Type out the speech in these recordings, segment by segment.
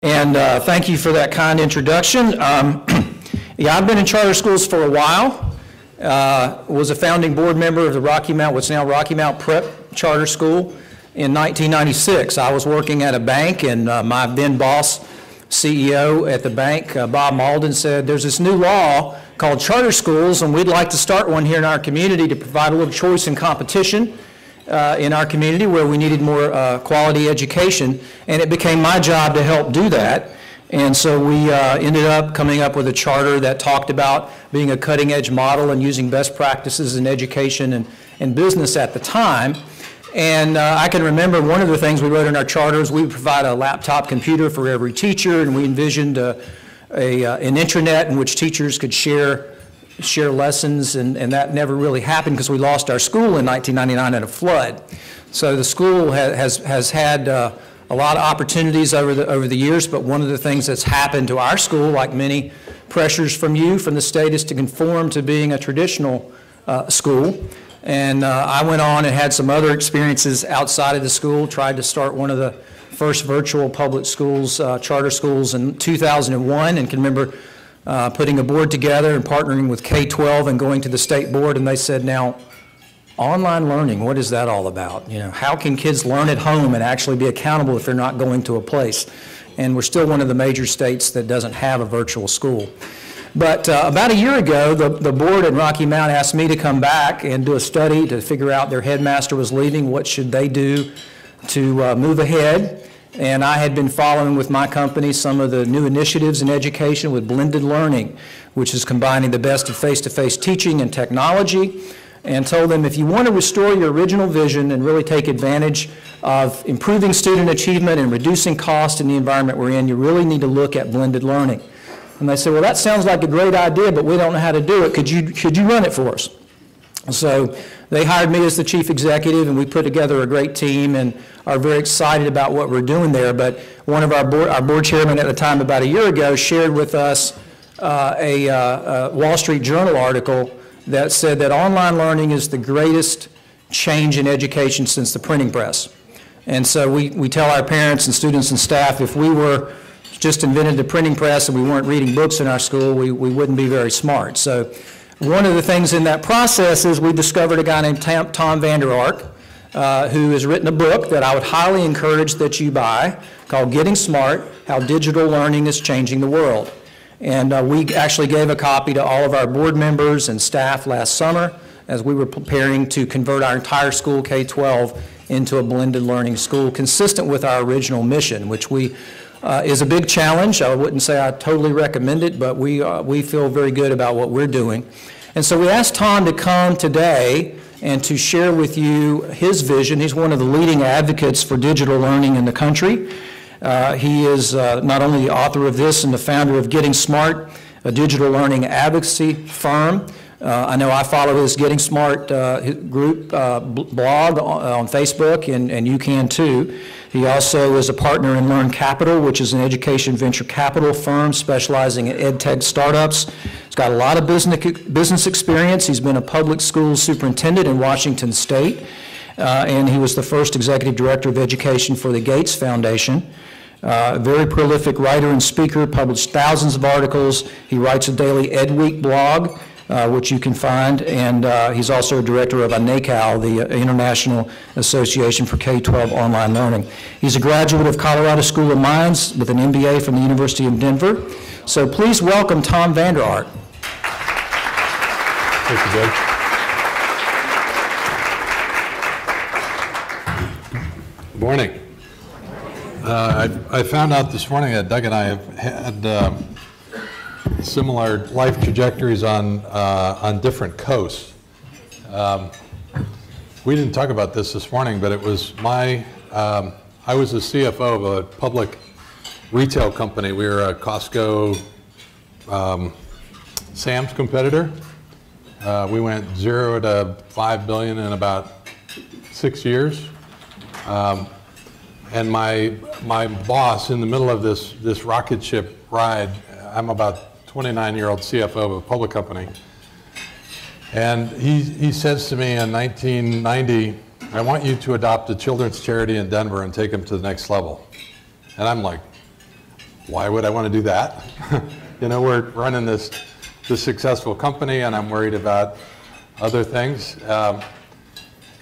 And thank you for that kind introduction. Yeah, I've been in charter schools for a while. Was a founding board member of the what's now Rocky Mount Prep Charter School in 1996. I was working at a bank, and my then boss, CEO at the bank, Bob Malden, said, there's this new law called charter schools, and we'd like to start one here in our community to provide a little choice and competition in our community where we needed more quality education, and it became my job to help do that. And so we ended up coming up with a charter that talked about being a cutting-edge model and using best practices in education and business at the time. And I can remember one of the things we wrote in our charters, we would provide a laptop computer for every teacher, and we envisioned an intranet in which teachers could share lessons, and that never really happened because we lost our school in 1999 in a flood. So the school has had a lot of opportunities over the years, but one of the things that's happened to our school, like many pressures from the state, is to conform to being a traditional school. And I went on and had some other experiences outside of the school, tried to start one of the first virtual public schools, charter schools in 2001, and can remember putting a board together and partnering with K-12 and going to the state board, and they said, now, online learning, what is that all about? You know, how can kids learn at home and actually be accountable if they're not going to a place? And we're still one of the major states that doesn't have a virtual school. But about a year ago, the board at Rocky Mount asked me to come back and do a study to figure out their headmaster was leaving, what should they do to move ahead. And I had been following with my company some of the new initiatives in education with blended learning, which is combining the best of face-to-face teaching and technology, and told them if you want to restore your original vision and really take advantage of improving student achievement and reducing cost in the environment we're in, you really need to look at blended learning. And they said, well, that sounds like a great idea, but we don't know how to do it. Could you run it for us? So they hired me as the chief executive, and we put together a great team and are very excited about what we're doing there. But one of our board chairman at the time, about a year ago, shared with us a Wall Street Journal article that said that online learning is the greatest change in education since the printing press. And so we tell our parents and students and staff, if we were just invented the printing press and we weren't reading books in our school, we wouldn't be very smart. So one of the things in that process is we discovered a guy named Tom Vander Ark, who has written a book that I would highly encourage that you buy called Getting Smart, How Digital Learning is Changing the World. And we actually gave a copy to all of our board members and staff last summer as we were preparing to convert our entire school, K-12, into a blended learning school consistent with our original mission, which is a big challenge. I wouldn't say I totally recommend it, but we feel very good about what we're doing. And so we asked Tom to come today and to share with you his vision. He's one of the leading advocates for digital learning in the country. He is not only the author of this and the founder of Getting Smart, a digital learning advocacy firm. I know I follow his Getting Smart group blog on Facebook, and you can too. He also is a partner in Learn Capital, which is an education venture capital firm specializing in ed-tech startups. He's got a lot of business experience. He's been a public school superintendent in Washington State, and he was the first executive director of education for the Gates Foundation. Very prolific writer and speaker, published thousands of articles. He writes a daily Ed Week blog, which you can find, and he's also a director of NACAL, the International Association for K-12 Online Learning. He's a graduate of Colorado School of Mines with an MBA from the University of Denver. So please welcome Tom Vander Ark. Thank you, Doug. Good morning. I found out this morning that Doug and I have had similar life trajectories on different coasts. We didn't talk about this morning, but it was I was the CFO of a public retail company. We were a Costco Sam's competitor. We went 0 to $5 billion in about 6 years. And my boss, in the middle of this rocket ship ride, I'm about 29-year-old CFO of a public company, and he says to me in 1990, I want you to adopt a children's charity in Denver and take them to the next level. And I'm like, why would I want to do that? You know, we're running this successful company, and I'm worried about other things.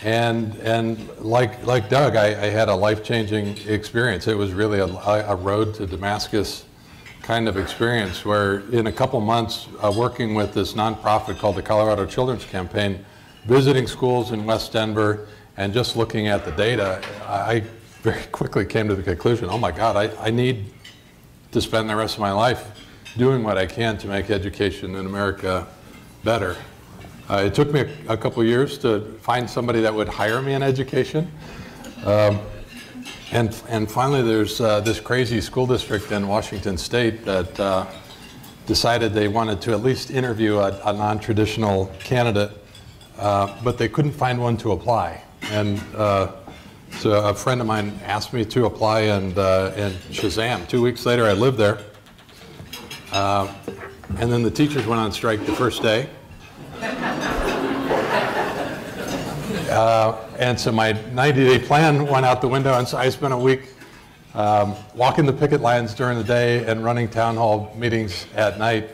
And like Doug, I had a life-changing experience. It was really a road to Damascus kind of experience, where in a couple months working with this nonprofit called the Colorado Children's Campaign, visiting schools in West Denver and just looking at the data, I very quickly came to the conclusion, oh my God, I need to spend the rest of my life doing what I can to make education in America better. It took me a couple years to find somebody that would hire me in education. And finally, there's this crazy school district in Washington State that decided they wanted to at least interview a non-traditional candidate, but they couldn't find one to apply. And so a friend of mine asked me to apply, and Shazam, 2 weeks later I lived there. And then the teachers went on strike the first day. And so my 90-day plan went out the window, and so I spent a week walking the picket lines during the day and running town hall meetings at night,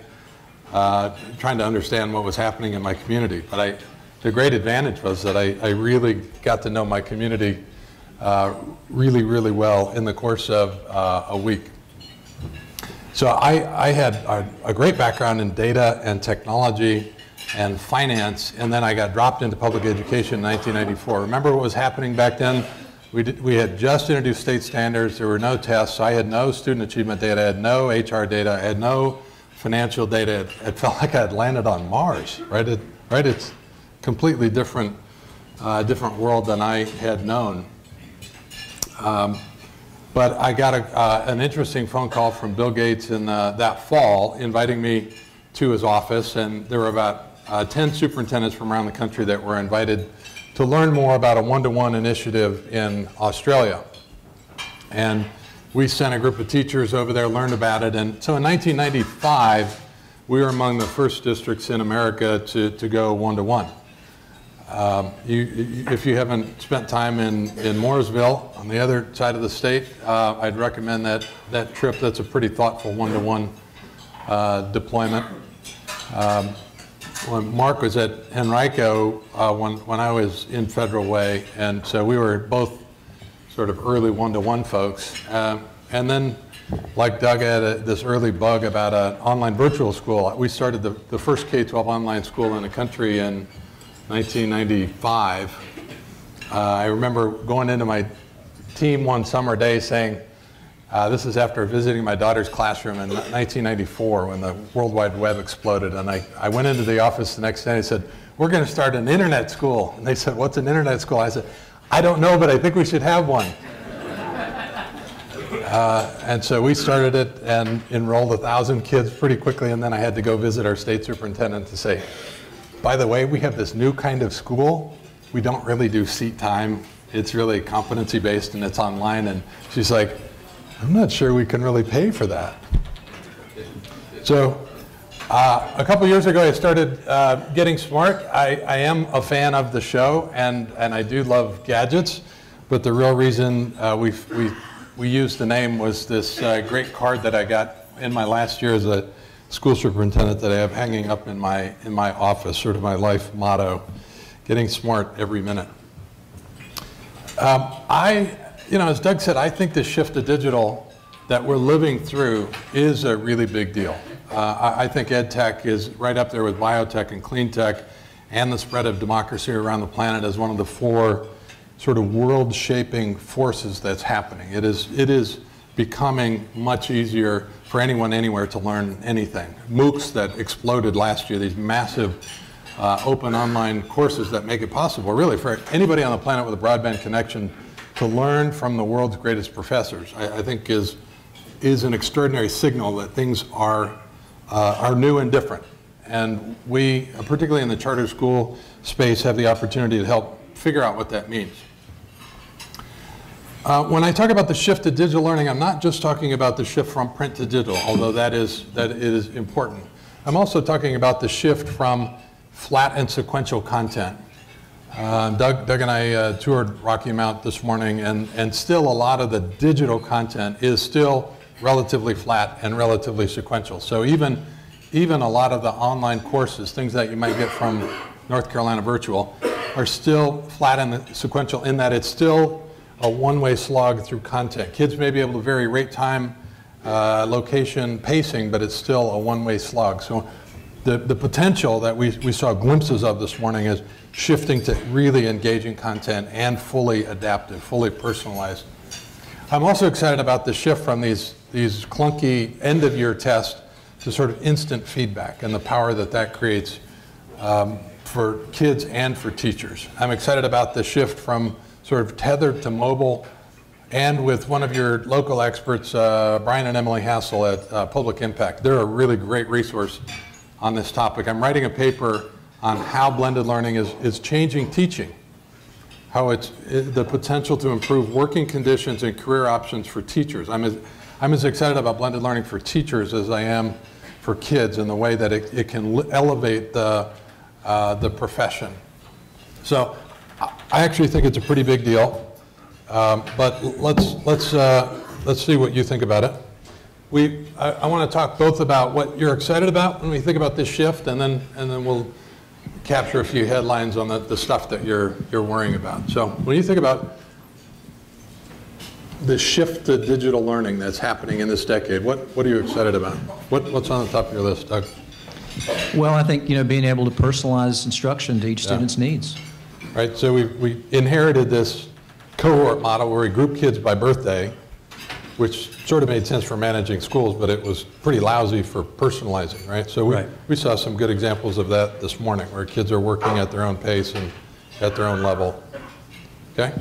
trying to understand what was happening in my community. But the great advantage was that I really got to know my community really, really well in the course of a week. So I had a great background in data and technology and finance, and then I got dropped into public education in 1994. Remember what was happening back then? We had just introduced state standards. There were no tests. So I had no student achievement data. I had no HR data. I had no financial data. It felt like I had landed on Mars, right? It's completely different world than I had known. But I got an interesting phone call from Bill Gates in that fall, inviting me to his office, and there were about 10 superintendents from around the country that were invited to learn more about a one-to-one initiative in Australia. And we sent a group of teachers over there, learned about it, and so in 1995, we were among the first districts in America to go one-to-one. If you haven't spent time in Mooresville, on the other side of the state, I'd recommend that trip. That's a pretty thoughtful one-to-one deployment. When Mark was at Henrico, when I was in Federal Way, and so we were both sort of early one-to-one folks. And then, like Doug had this early bug about an online virtual school. We started the first K-12 online school in the country in 1995. I remember going into my team one summer day saying, this is after visiting my daughter's classroom in 1994 when the World Wide Web exploded. And I went into the office the next day and I said, we're going to start an internet school. And they said, what's an internet school? I said, I don't know, but I think we should have one. And so we started it and enrolled 1,000 kids pretty quickly. And then I had to go visit our state superintendent to say, by the way, we have this new kind of school. We don't really do seat time. It's really competency-based and it's online. And she's like, I'm not sure we can really pay for that. So a couple years ago, I started getting smart. I am a fan of the show, and I do love gadgets. But the real reason we used the name was this great card that I got in my last year as a school superintendent that I have hanging up in my office, sort of my life motto, getting smart every minute. As Doug said, I think the shift to digital that we're living through is a really big deal. I think ed tech is right up there with biotech and clean tech and the spread of democracy around the planet as one of the 4 sort of world-shaping forces that's happening. It is becoming much easier for anyone anywhere to learn anything. MOOCs that exploded last year, these massive open online courses that make it possible really for anybody on the planet with a broadband connection to learn from the world's greatest professors, I think is an extraordinary signal that things are new and different. And we, particularly in the charter school space, have the opportunity to help figure out what that means. When I talk about the shift to digital learning, I'm not just talking about the shift from print to digital, although that is important. I'm also talking about the shift from flat and sequential content. Doug and I toured Rocky Mount this morning, and still a lot of the digital content is still relatively flat and relatively sequential. So even a lot of the online courses, things that you might get from North Carolina Virtual, are still flat and sequential in that it's still a one-way slog through content. Kids may be able to vary rate, time, location, pacing, but it's still a one-way slog. So the potential that we saw glimpses of this morning is shifting to really engaging content and fully adaptive, fully personalized. I'm also excited about the shift from these clunky end-of-year tests to sort of instant feedback and the power that that creates for kids and for teachers. I'm excited about the shift from sort of tethered to mobile, and with one of your local experts, Brian and Emily Hassel at Public Impact. They're a really great resource on this topic. I'm writing a paper on how blended learning is changing teaching, how it's the potential to improve working conditions and career options for teachers. I'm as excited about blended learning for teachers as I am for kids, in the way that it can elevate the profession. So I actually think it's a pretty big deal, but let's see what you think about it. I want to talk both about what you're excited about when we think about this shift, and then we'll capture a few headlines on the stuff that you're worrying about. So when you think about the shift to digital learning that's happening in this decade, what are you excited about? What's on the top of your list, Doug? Well, I think, being able to personalize instruction to each student's needs. Right, so we inherited this cohort model where we group kids by birthday, which sort of made sense for managing schools, but it was pretty lousy for personalizing, right? So we saw some good examples of that this morning, where kids are working at their own pace and at their own level. Okay?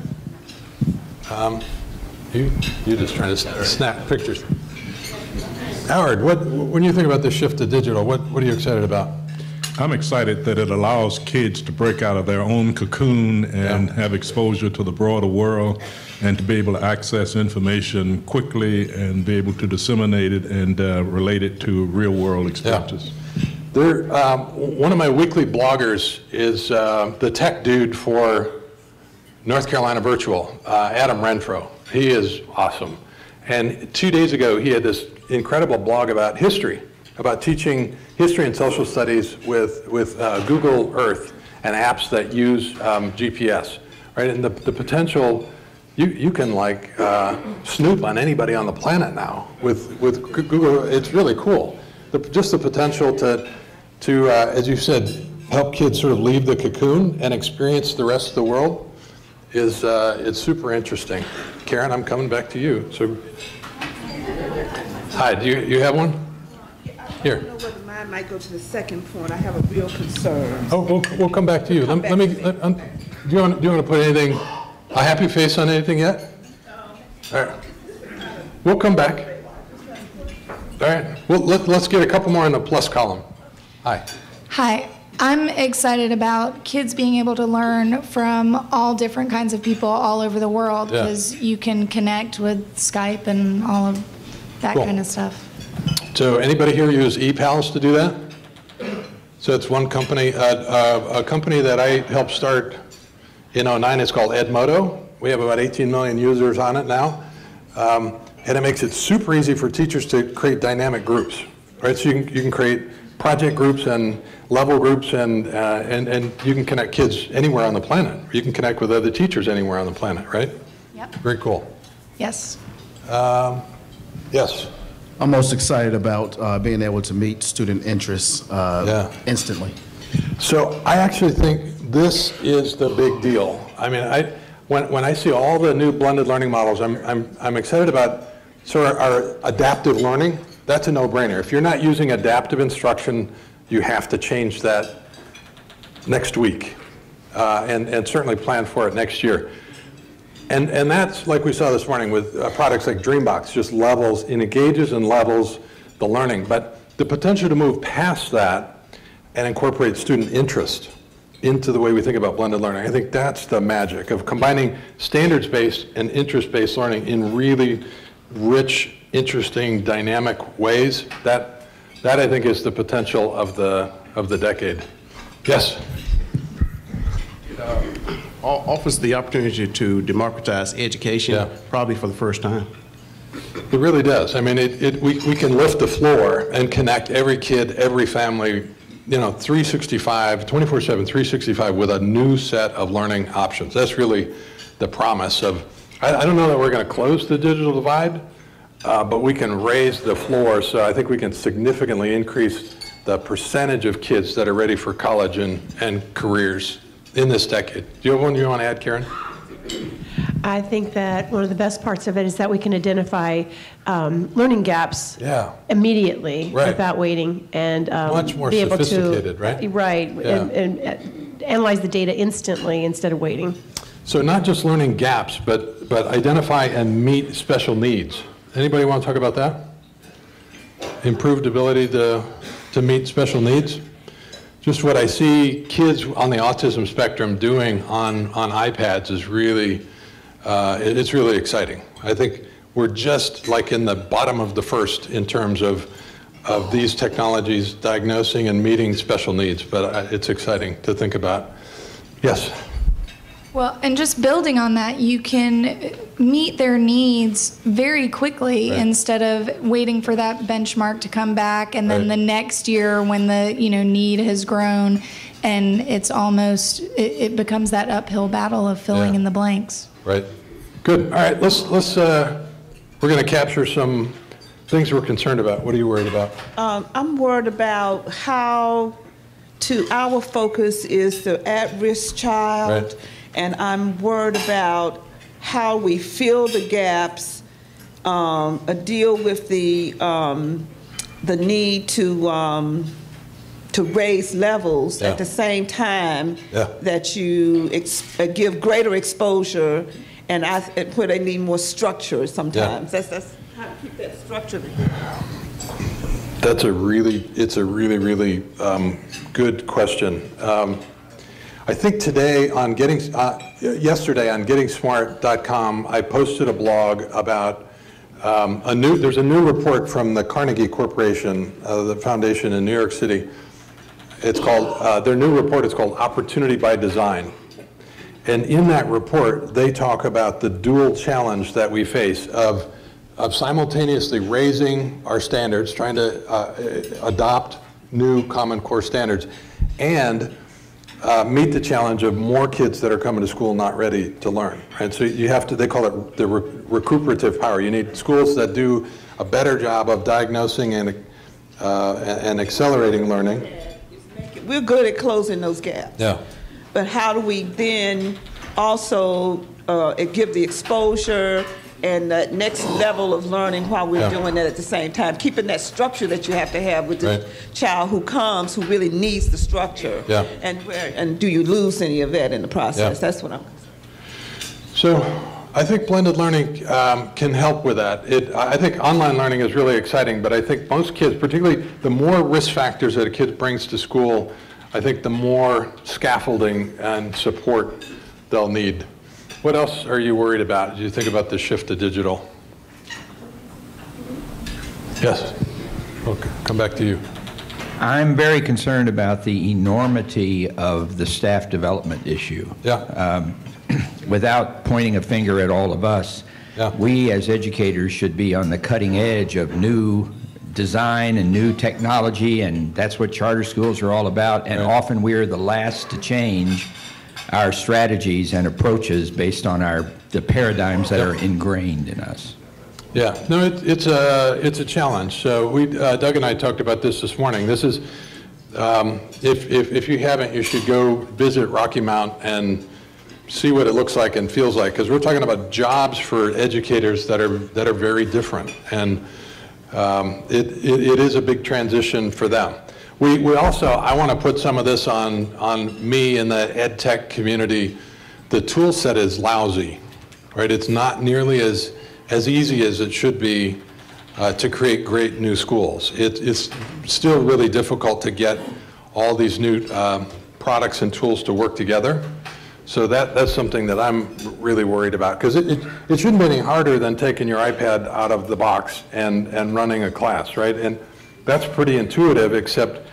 You're just trying to snap pictures. Howard, when you think about this shift to digital, what are you excited about? I'm excited that it allows kids to break out of their own cocoon and have exposure to the broader world, and to be able to access information quickly and be able to disseminate it and relate it to real world experiences. Yeah. One of my weekly bloggers is the tech dude for North Carolina Virtual, Adam Renfro. He is awesome. And 2 days ago, he had this incredible blog about history, about teaching history and social studies with Google Earth and apps that use GPS, right? And the potential, you can like snoop on anybody on the planet now with Google. It's really cool. Just the potential to as you said, help kids sort of leave the cocoon and experience the rest of the world is it's super interesting. Karen, I'm coming back to you. So, hi, do you have one? Here. I don't know whether mine might go to the second point. I have a real concern. Oh, we'll come back to you. Do you want to put anything, a happy face on anything yet? No. All right. We'll come back. All right. Well, let's get a couple more in the plus column. Hi. Hi. I'm excited about kids being able to learn from all different kinds of people all over the world, because you can connect with Skype and all of that kind of stuff. So anybody here use ePals to do that? So it's one company, a company that I helped start in '09. It's called Edmodo. We have about 18 million users on it now. And it makes it super easy for teachers to create dynamic groups, right? So you can create project groups and level groups, and you can connect kids anywhere on the planet. You can connect with other teachers anywhere on the planet, right? Yep. Very cool. Yes. Yes. I'm most excited about being able to meet student interests instantly. So I actually think this is the big deal. I mean, when I see all the new blended learning models, I'm excited about sort of our adaptive learning. That's a no-brainer. If you're not using adaptive instruction, you have to change that next week, and certainly plan for it next year. And that's like we saw this morning with products like Dreambox, just levels, it engages and levels the learning. But the potential to move past that and incorporate student interest into the way we think about blended learning, I think that's the magic of combining standards-based and interest-based learning in really rich, interesting, dynamic ways. That I think is the potential of the decade. Yes? Offers the opportunity to democratize education, probably for the first time. It really does. I mean, we can lift the floor and connect every kid, every family, 365, 24/7, 365 with a new set of learning options. That's really the promise of, I don't know that we're going to close the digital divide, but we can raise the floor, so I think we can significantly increase the percentage of kids that are ready for college and careers in this decade. Do you have one you want to add, Karen? I think that one of the best parts of it is that we can identify learning gaps immediately without waiting, and much more be able sophisticated, to, right? Right, Yeah. and analyze the data instantly instead of waiting. So not just learning gaps, but identify and meet special needs. Anybody want to talk about that? Improved ability to meet special needs? Just what I see kids on the autism spectrum doing on iPads is really, it's really exciting. I think we're just like in the bottom of the first in terms of these technologies diagnosing and meeting special needs, but it's exciting to think about. Yes? Well, and just building on that, you can meet their needs very quickly instead of waiting for that benchmark to come back, and then the next year when the need has grown, and it's almost it becomes that uphill battle of filling in the blanks. Right. Good. All right. Let's we're going to capture some things we're concerned about. What are you worried about? I'm worried about how our focus is the at-risk child. Right. And I'm worried about how we fill the gaps, deal with the need to raise levels at the same time that you give greater exposure, and where they need more structure sometimes. That's how to keep that structure. It's a really good question. I think today on yesterday on gettingsmart.com, I posted a blog about there's a new report from the Carnegie Corporation, the foundation in New York City. It's called, their new report is called Opportunity by Design. And in that report, they talk about the dual challenge that we face of simultaneously raising our standards, trying to adopt new Common Core standards, and meet the challenge of more kids that are coming to school not ready to learn. Right? So you have to, they call it the recuperative power. You need schools that do a better job of diagnosing and accelerating learning. We're good at closing those gaps. Yeah. But how do we then also give the exposure and that next level of learning while we're doing that at the same time, keeping that structure that you have to have with the child who comes, who really needs the structure. Yeah. And do you lose any of that in the process? Yeah. That's what I'm concerned. So I think blended learning can help with that. I think online learning is really exciting, but I think most kids, particularly the more risk factors that a kid brings to school, I think the more scaffolding and support they'll need. What else are you worried about as you think about the shift to digital? Yes. Okay, come back to you. I'm very concerned about the enormity of the staff development issue. Yeah. Without pointing a finger at all of us, we as educators should be on the cutting edge of new design and new technology, and that's what charter schools are all about, and often we are the last to change our strategies and approaches based on the paradigms that are ingrained in us. Yeah, no, it's a challenge. So Doug and I talked about this morning. This is, if you haven't, you should go visit Rocky Mount and see what it looks like and feels like, because we're talking about jobs for educators that are very different, and it is a big transition for them. We also, I want to put some of this on me in the ed tech community. The tool set is lousy, right? It's not nearly as easy as it should be to create great new schools. It's still really difficult to get all these new products and tools to work together. So that's something that I'm really worried about, because it shouldn't be any harder than taking your iPad out of the box and running a class, right? And that's pretty intuitive, except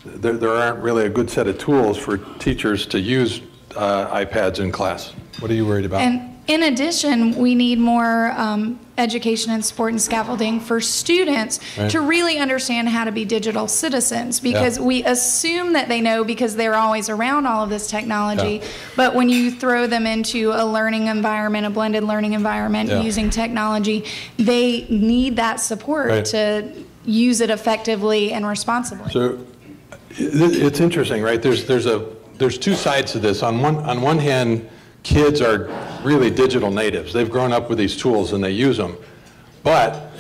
there aren't really a good set of tools for teachers to use iPads in class. What are you worried about? And In addition, we need more education and support and scaffolding for students to really understand how to be digital citizens, because we assume that they know because they're always around all of this technology, but when you throw them into a learning environment, a blended learning environment using technology, they need that support to use it effectively and responsibly. So it's interesting, right? There's two sides to this. On one hand, kids are really digital natives. They've grown up with these tools and they use them. But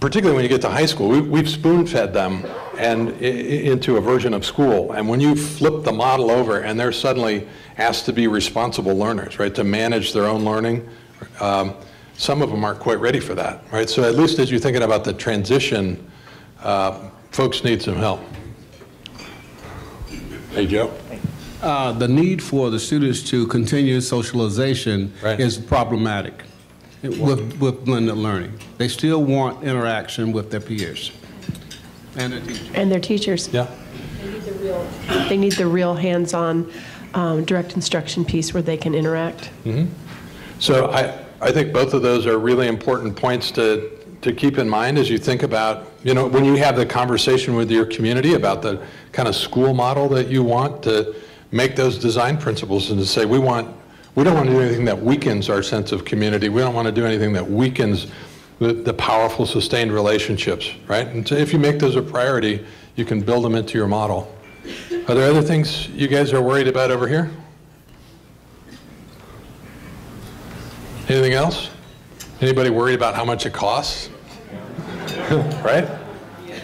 particularly when you get to high school, we've spoon-fed them into a version of school. And when you flip the model over and they're suddenly asked to be responsible learners, right, to manage their own learning, some of them aren't quite ready for that, right? So at least as you're thinking about the transition, folks need some help. Hey, Joe. The need for the students to continue socialization is problematic with blended learning. They still want interaction with their peers and their teachers. And their teachers. Yeah. They need the real hands-on direct instruction piece where they can interact. Mm-hmm. So I think both of those are really important points to keep in mind as you think about, when you have the conversation with your community about the kind of school model that you want, to make those design principles and to say we don't want to do anything that weakens our sense of community. We don't want to do anything that weakens the powerful, sustained relationships, right? And so if you make those a priority, you can build them into your model. Are there other things you guys are worried about over here? Anything else? Anybody worried about how much it costs? Right?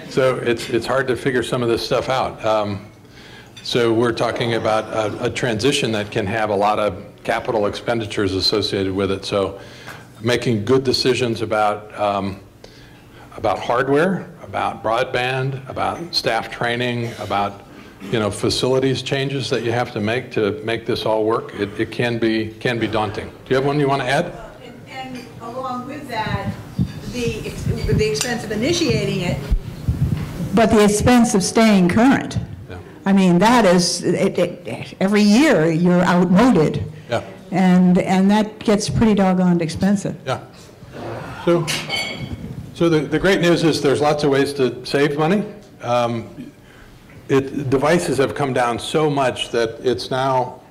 So it's hard to figure some of this stuff out. So we're talking about a transition that can have a lot of capital expenditures associated with it. So making good decisions about hardware, about broadband, about staff training, about facilities changes that you have to make this all work. It can be daunting. Do you have one you want to add? And along with that, the expense of initiating it, but the expense of staying current. I mean, that is, every year you're outmoded. Yeah. And that gets pretty doggone expensive. Yeah. So the great news is there's lots of ways to save money. Devices have come down so much that it's now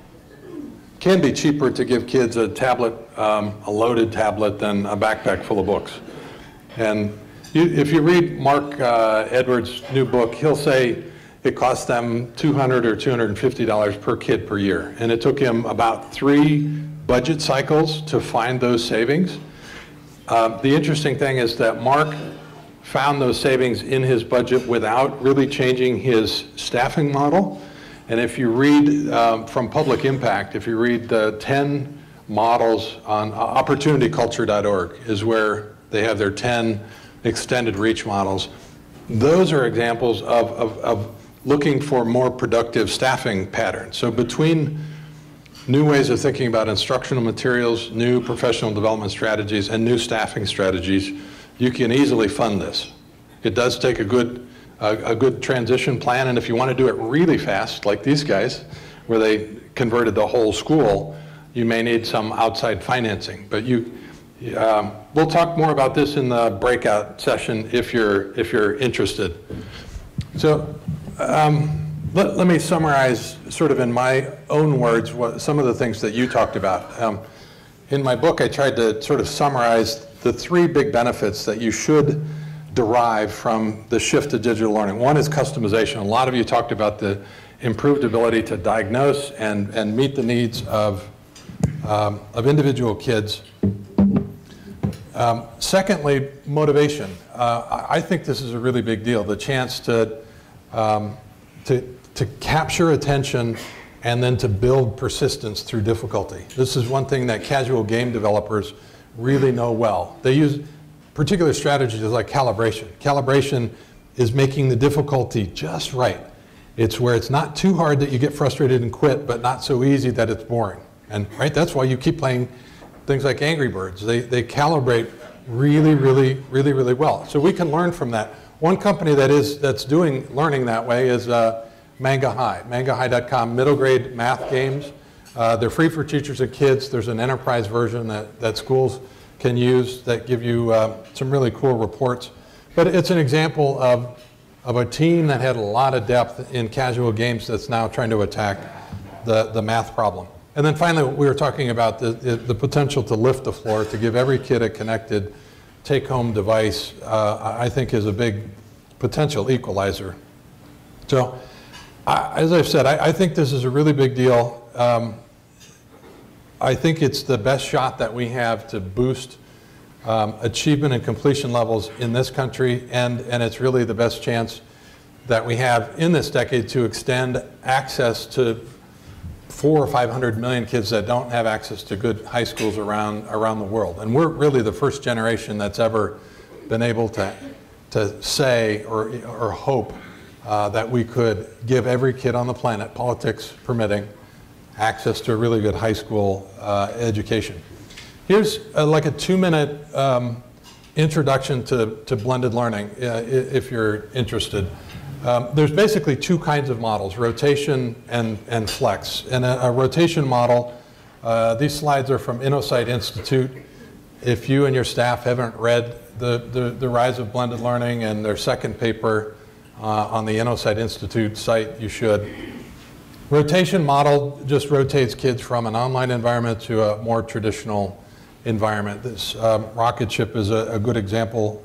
can be cheaper to give kids a tablet, a loaded tablet, than a backpack full of books. And if you read Mark Edwards' new book, he'll say it costs them $200 or $250 per kid per year. And it took him about 3 budget cycles to find those savings. The interesting thing is that Mark found those savings in his budget without really changing his staffing model. And if you read from Public Impact, if you read the 10 models on opportunityculture.org is where they have their 10 extended reach models. Those are examples of looking for more productive staffing patterns. So between new ways of thinking about instructional materials, new professional development strategies, and new staffing strategies, you can easily fund this. It does take a good transition plan, and if you want to do it really fast, like these guys, where they converted the whole school, you may need some outside financing. But we'll talk more about this in the breakout session if you're interested. So let me summarize, sort of in my own words, some of the things that you talked about. In my book, I tried to sort of summarize the 3 big benefits that you should derive from the shift to digital learning. One is customization. A lot of you talked about the improved ability to diagnose and meet the needs of individual kids. Secondly, motivation. I think this is a really big deal, the chance to capture attention and then to build persistence through difficulty. This is one thing that casual game developers really know well. They use particular strategies like calibration. Calibration is making the difficulty just right. It's where it's not too hard that you get frustrated and quit, but not so easy that it's boring. And that's why you keep playing things like Angry Birds. They calibrate really well. So we can learn from that. One company that's doing learning that way is Manga High. MangaHigh.com, middle grade math games. They're free for teachers and kids. There's an enterprise version that schools can use that give you some really cool reports. But it's an example of a team that had a lot of depth in casual games that's now trying to attack the math problem. And then finally, we were talking about the potential to lift the floor, to give every kid a connected take-home device, I think is a big potential equalizer. So, as I've said, I think this is a really big deal. I think it's the best shot that we have to boost achievement and completion levels in this country, and it's really the best chance that we have in this decade to extend access to 400 or 500 million kids that don't have access to good high schools around the world. And we're really the first generation that's ever been able to say or hope that we could give every kid on the planet, politics permitting, access to a really good high school education. Here's like a 2-minute introduction to blended learning, if you're interested. There's basically two kinds of models, rotation and flex. And a rotation model, these slides are from InnoSight Institute. If you and your staff haven't read the Rise of Blended Learning and their second paper on the InnoSight Institute site, you should. Rotation model just rotates kids from an online environment to a more traditional environment. This rocket ship is a good example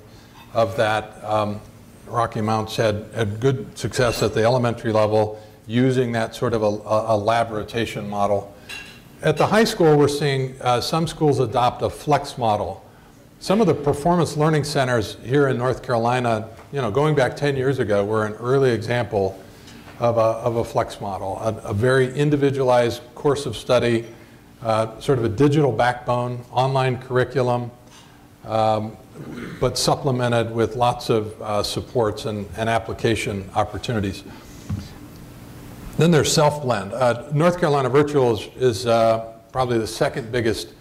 of that. Rocky Mount's had good success at the elementary level using that sort of a lab rotation model. At the high school, we're seeing some schools adopt a flex model. Some of the performance learning centers here in North Carolina, going back 10 years ago, were an early example of a flex model, a very individualized course of study, sort of a digital backbone, online curriculum, but supplemented with lots of supports and application opportunities. Then there's self-blend. North Carolina Virtual is probably the second biggest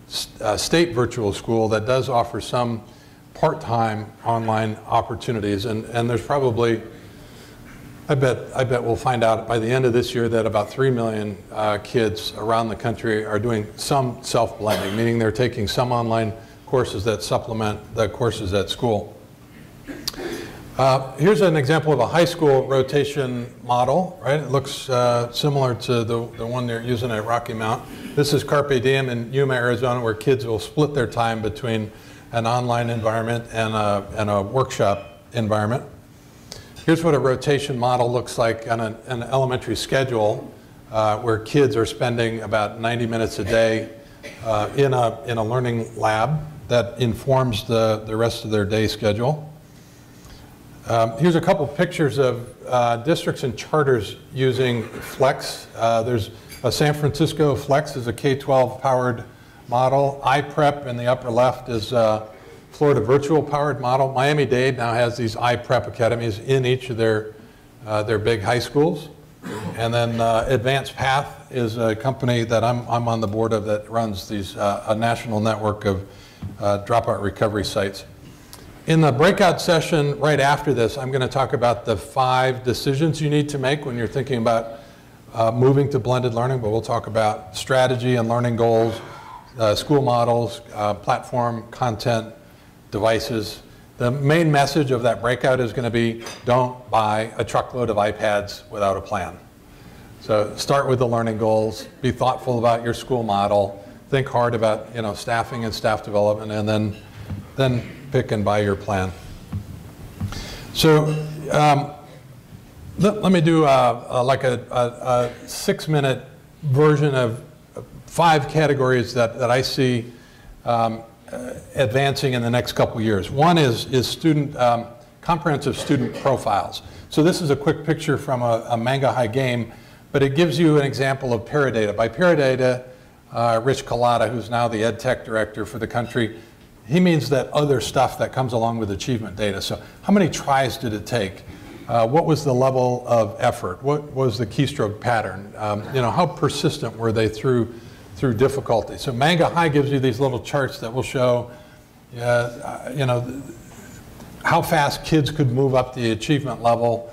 state virtual school that does offer some part-time online opportunities, and there's probably, I bet we'll find out by the end of this year that about 3 million kids around the country are doing some self-blending, meaning they're taking some online courses that supplement the courses at school. Here's an example of a high school rotation model, right? It looks similar to the one they're using at Rocky Mount. This is Carpe Diem in Yuma, Arizona, where kids will split their time between an online environment and a workshop environment. Here's what a rotation model looks like on an elementary schedule, where kids are spending about 90 minutes a day in a learning lab that informs the rest of their day schedule. Here's a couple pictures of districts and charters using Flex. There's a San Francisco Flex is a K-12 powered model. iPrep in the upper left is a Florida virtual powered model. Miami-Dade now has these iPrep academies in each of their big high schools. And then Advanced Path is a company that I'm on the board of that runs these a national network of dropout recovery sites. In the breakout session right after this, I'm going to talk about the 5 decisions you need to make when you're thinking about moving to blended learning, but we'll talk about strategy and learning goals, school models, platform, content, devices. The main message of that breakout is going to be, don't buy a truckload of iPads without a plan. So start with the learning goals, be thoughtful about your school model, think hard about staffing and staff development, and then pick and buy your plan. So let me do like a 6-minute version of 5 categories that I see advancing in the next couple years. One is student comprehensive student profiles. So this is a quick picture from a Manga High game, but it gives you an example of Paradata. By Paradata, Rich Collada, who's now the ed tech director for the country, he means that other stuff that comes along with achievement data. So how many tries did it take? What was the level of effort? What was the keystroke pattern? How persistent were they through difficulty? So Manga High gives you these little charts that will show, how fast kids could move up the achievement level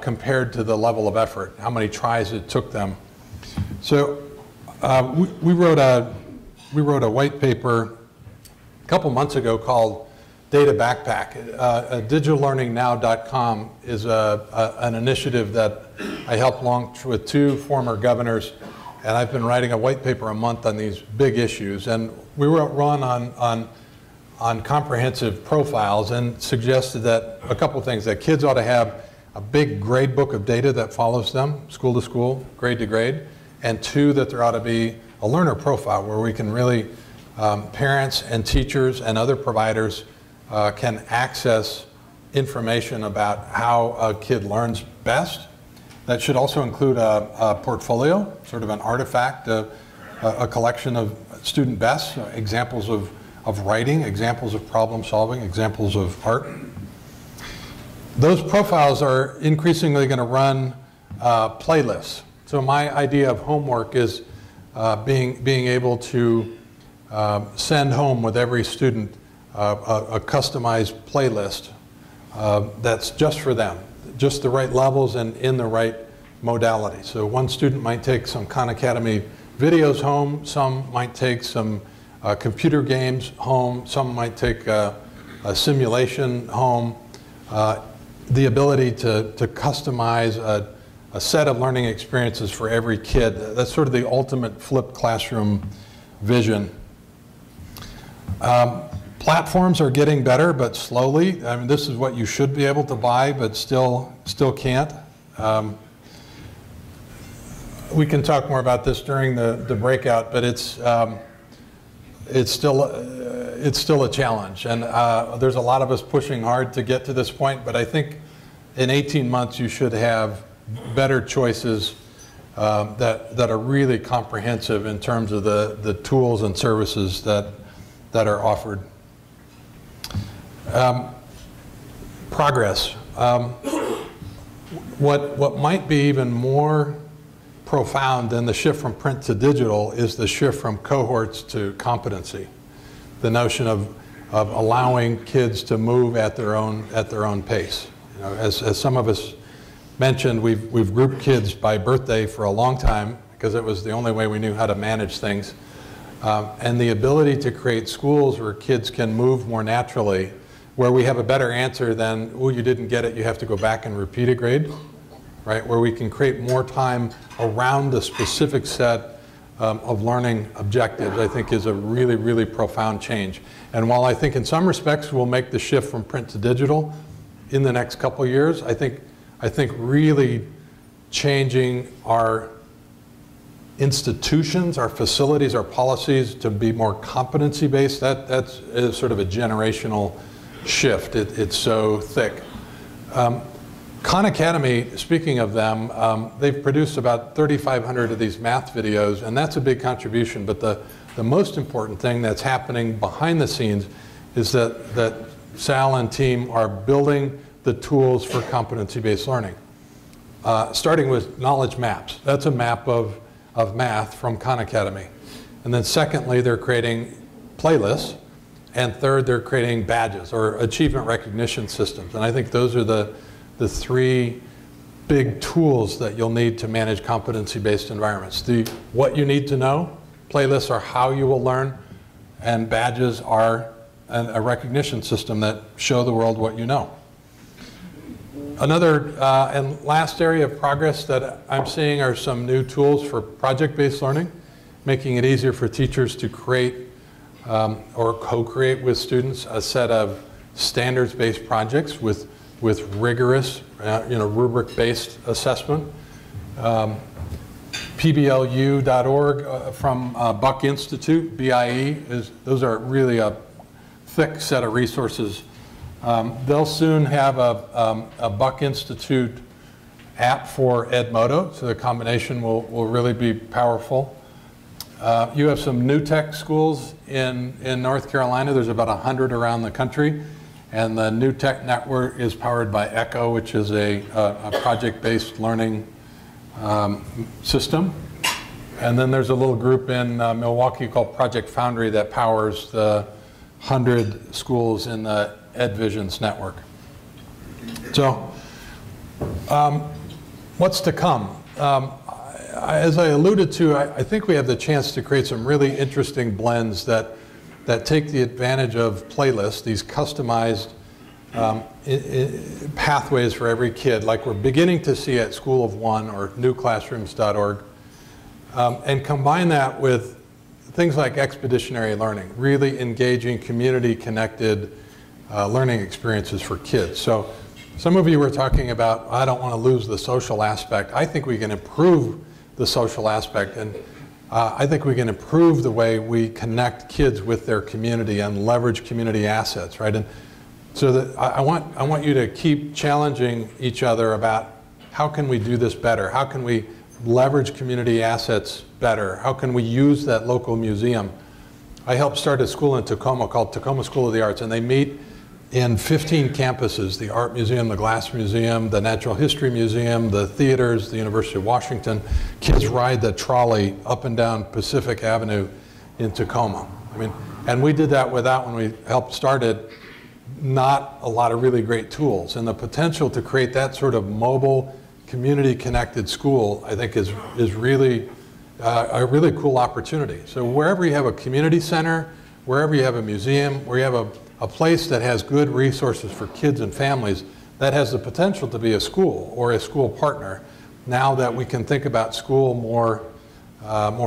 compared to the level of effort, how many tries it took them. So We wrote a white paper a couple months ago called Data Backpack. DigitalLearningNow.com is an initiative that I helped launch with 2 former governors, and I've been writing a white paper a month on these big issues. And we run on comprehensive profiles and suggested that a couple things, that kids ought to have a big grade book of data that follows them, school to school, grade to grade, and 2, that there ought to be a learner profile where we can really, parents and teachers and other providers can access information about how a kid learns best. That should also include a portfolio, sort of an artifact, a collection of student bests, examples of writing, examples of problem solving, examples of art. Those profiles are increasingly going to run playlists. So my idea of homework is being able to send home with every student a customized playlist that's just for them, just the right levels and in the right modality. So one student might take some Khan Academy videos home, some might take some computer games home, some might take a simulation home. The ability to customize a set of learning experiences for every kid. That's sort of the ultimate flipped classroom vision. Platforms are getting better, but slowly. I mean, this is what you should be able to buy, but still can't. We can talk more about this during the breakout, but it's still a challenge, and there's a lot of us pushing hard to get to this point. But I think in 18 months you should have better choices that are really comprehensive in terms of the tools and services that are offered. Progress. What might be even more profound than the shift from print to digital is the shift from cohorts to competency. The notion of allowing kids to move at their own pace. You know, as some of us mentioned, we've grouped kids by birthday for a long time because it was the only way we knew how to manage things. And the ability to create schools where kids can move more naturally, where we have a better answer than, oh, you didn't get it, you have to go back and repeat a grade, right? Where we can create more time around a specific set of learning objectives, I think is a really, really profound change. And while I think in some respects we'll make the shift from print to digital in the next couple of years, I think really changing our institutions, our facilities, our policies to be more competency-based, that's sort of a generational shift. It's so thick. Khan Academy, speaking of them, they've produced about 3,500 of these math videos, and that's a big contribution. But the most important thing that's happening behind the scenes is that Sal and team are building the tools for competency-based learning, starting with knowledge maps. That's a map of math from Khan Academy. And then secondly, they're creating playlists. And third, they're creating badges or achievement recognition systems. And I think those are the 3 big tools that you'll need to manage competency-based environments. What you need to know, playlists are how you will learn, and badges are a recognition system that show the world what you know. Another and last area of progress that I'm seeing are some new tools for project-based learning, making it easier for teachers to create or co-create with students a set of standards-based projects with rigorous, rubric-based assessment. PBLU.org from Buck Institute, BIE, those are really a thick set of resources. They'll soon have a Buck Institute app for Edmodo, so the combination will really be powerful. You have some new tech schools in North Carolina. There's about 100 around the country. And the New Tech Network is powered by ECHO, which is a project-based learning system. And then there's a little group in Milwaukee called Project Foundry that powers the 100 schools in the EdVisions network. So what's to come? as I alluded to, I think we have the chance to create some really interesting blends that take the advantage of playlists, these customized pathways for every kid, like we're beginning to see at School of One or newclassrooms.org, and combine that with things like expeditionary learning, really engaging, community-connected learning experiences for kids. So some of you were talking about, I don't want to lose the social aspect. I think we can improve the social aspect, and I think we can improve the way we connect kids with their community and leverage community assets, right? And so that I want you to keep challenging each other about how can we do this better? How can we leverage community assets better? How can we use that local museum? I helped start a school in Tacoma called Tacoma School of the Arts, and they meet in 15 campuses, the Art Museum, the Glass Museum, the Natural History Museum, the theaters, the University of Washington. Kids ride the trolley up and down Pacific Avenue in Tacoma. I mean, and we did that without, when we helped start it, not a lot of really great tools. And the potential to create that sort of mobile, community-connected school, I think is really a really cool opportunity. So wherever you have a community center, wherever you have a museum, where you have a place that has good resources for kids and families, that has the potential to be a school or a school partner, now that we can think about school more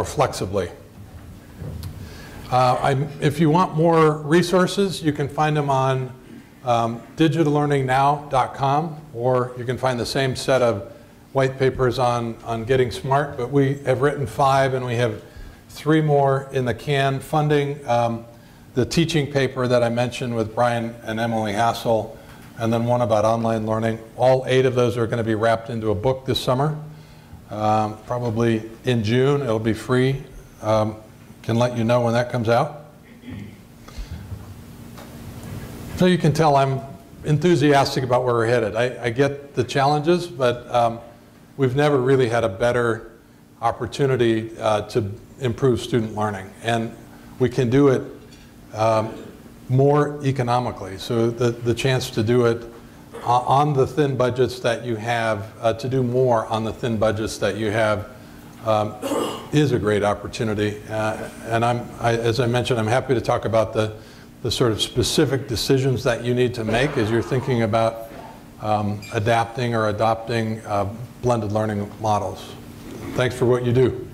flexibly. If you want more resources, you can find them on digitallearningnow.com, or you can find the same set of white papers on Getting Smart, but we have written 5 and we have 3 more in the can. Funding the teaching paper that I mentioned with Brian and Emily Hassel, and then one about online learning. All 8 of those are going to be wrapped into a book this summer. Probably in June, it'll be free. Can let you know when that comes out. So you can tell I'm enthusiastic about where we're headed. I get the challenges, but we've never really had a better opportunity to improve student learning. And we can do it more economically. So the chance to do it on the thin budgets that you have, to do more on the thin budgets that you have, is a great opportunity. And as I mentioned, I'm happy to talk about the sort of specific decisions that you need to make as you're thinking about adapting or adopting blended learning models. Thanks for what you do.